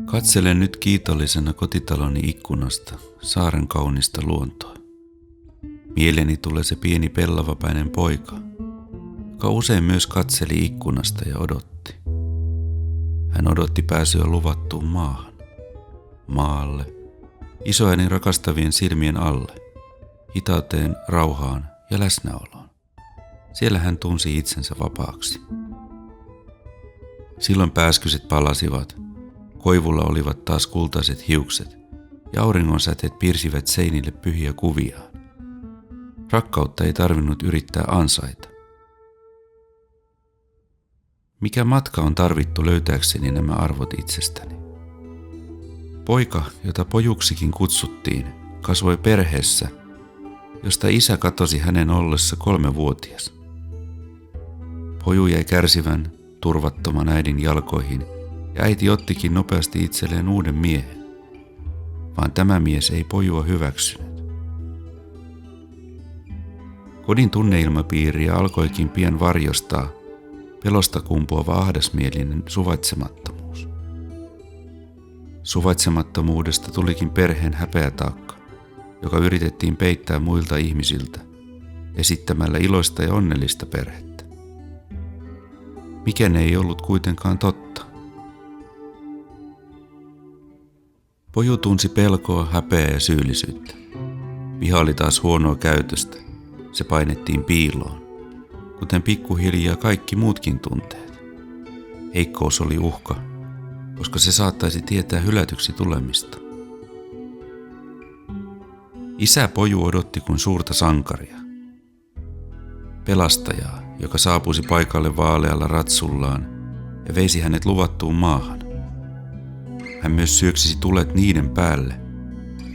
Katselen nyt kiitollisena kotitaloni ikkunasta saaren kaunista luontoa. Mieleeni tulee se pieni pellavapäinen poika, joka usein myös katseli ikkunasta ja odotti. Hän odotti pääsyä luvattuun maalle, isoäidin rakastavien silmien alle, hitauteen, rauhaan ja läsnäoloon. Siellä hän tunsi itsensä vapaaksi. Silloin pääskyset palasivat, koivulla olivat taas kultaiset hiukset ja auringonsäteet piirsivät seinille pyhiä kuviaan. Rakkautta ei tarvinnut yrittää ansaita. Mikä matka on tarvittu löytääkseni nämä arvot itsestäni? Poika, jota pojuksikin kutsuttiin, kasvoi perheessä, josta isä katosi hänen ollessa 3-vuotias. Poju jäi kärsivän, turvattoman äidin jalkoihin ja äiti ottikin nopeasti itselleen uuden miehen, vaan tämä mies ei pojua hyväksynyt. Kodin tunneilmapiiriä alkoikin pian varjostaa pelosta kumpuava ahdasmielinen suvaitsemattomuus. Suvaitsemattomuudesta tulikin perheen häpeätaakka, joka yritettiin peittää muilta ihmisiltä esittämällä iloista ja onnellista perhettä. Mikään ei ollut kuitenkaan totta. Poju tunsi pelkoa, häpeää ja syyllisyyttä. Viha oli taas huonoa käytöstä. Se painettiin piiloon, kuten pikkuhiljaa kaikki muutkin tunteet. Heikkous oli uhka, koska se saattaisi tietää hylätyksi tulemista. Isä Poju odotti kuin suurta sankaria. Pelastajaa, joka saapuisi paikalle vaalealla ratsullaan ja veisi hänet luvattuun maahan. Hän myös syöksisi tulet niiden päälle,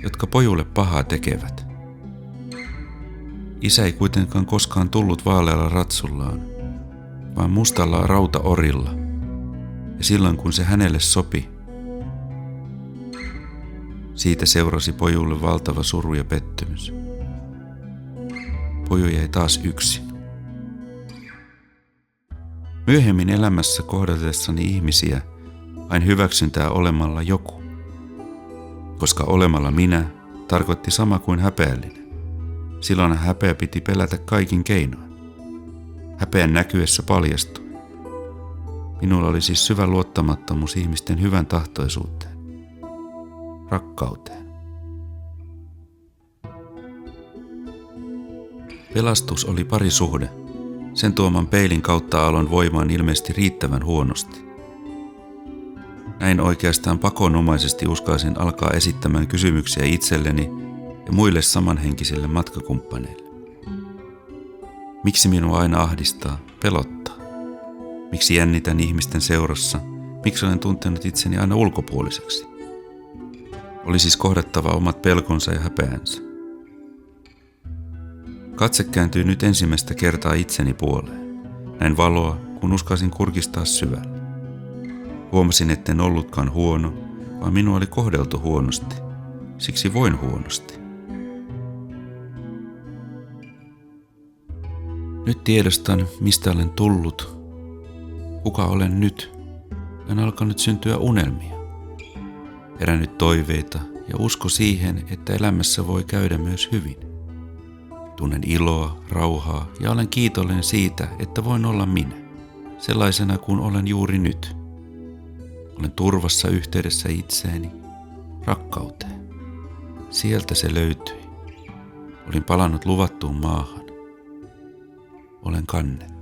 jotka Pojulle pahaa tekevät. Isä ei kuitenkaan koskaan tullut vaalealla ratsullaan, vaan mustalla rautaorilla, ja silloin kun se hänelle sopi, siitä seurasi Pojulle valtava suru ja pettymys. Poju jäi taas yksin. Myöhemmin elämässä kohdatessani ihmisiä hain hyväksyntää olemalla joku, koska olemalla minä tarkoitti sama kuin häpeällinen. Silloin häpeä piti pelätä kaikin keinoin. Häpeän näkyessä paljastui. Minulla oli siis syvä luottamattomuus ihmisten hyvän tahtoisuuteen, rakkauteen. Pelastus oli parisuhde. Sen tuoman peilin kautta aloin voimaan ilmeisesti riittävän huonosti. Näin oikeastaan pakonomaisesti uskalsin alkaa esittämään kysymyksiä itselleni ja muille samanhenkisille matkakumppaneille. Miksi minua aina ahdistaa, pelottaa? Miksi jännitän ihmisten seurassa? Miksi olen tuntenut itseni aina ulkopuoliseksi? Oli siis kohdattava omat pelkonsa ja häpeänsä. Katse kääntyy nyt ensimmäistä kertaa itseni puoleen. Näin valoa, kun uskalsin kurkistaa syvälle. Huomasin, etten ollutkaan huono, vaan minua oli kohdeltu huonosti. Siksi voin huonosti. Nyt tiedostan, mistä olen tullut, kuka olen nyt, ja on alkanut syntyä unelmia. Herännyt toiveita ja usko siihen, että elämässä voi käydä myös hyvin. Tunnen iloa, rauhaa ja olen kiitollinen siitä, että voin olla minä, sellaisena kuin olen juuri nyt. Olen turvassa yhteydessä itseeni, rakkauteen. Sieltä se löytyi. Olin palannut luvattuun maahan. Olen kannettu.